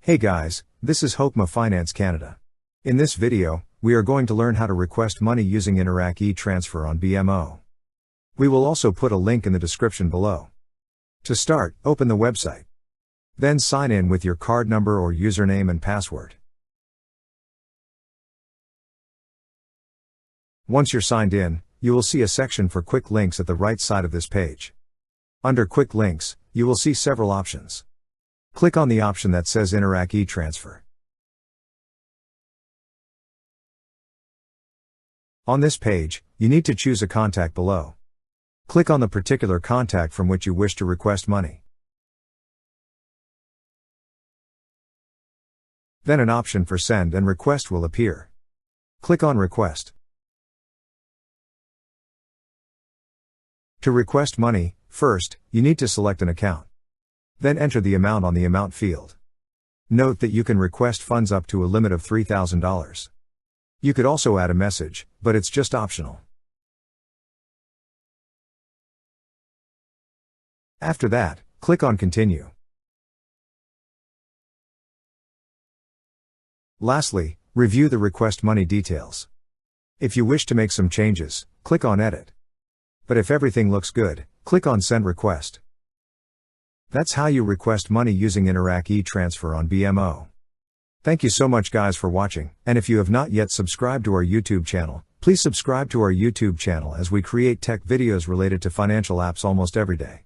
Hey guys, this is Hokma Finance Canada. In this video, we are going to learn how to request money using Interac e-transfer on BMO. We will also put a link in the description below. To start, open the website. Then sign in with your card number or username and password. Once you're signed in, you will see a section for quick links at the right side of this page. Under quick links, you will see several options. Click on the option that says Interac e-transfer. On this page, you need to choose a contact below. Click on the particular contact from which you wish to request money. Then an option for Send and Request will appear. Click on Request. To request money, first, you need to select an account. Then enter the amount on the amount field. Note that you can request funds up to a limit of $3,000. You could also add a message, but it's just optional. After that, click on Continue. Lastly, review the request money details. If you wish to make some changes, click on Edit. But if everything looks good, click on Send Request. That's how you request money using Interac e-transfer on BMO. Thank you so much guys for watching, and if you have not yet subscribed to our YouTube channel, please subscribe to our YouTube channel as we create tech videos related to financial apps almost every day.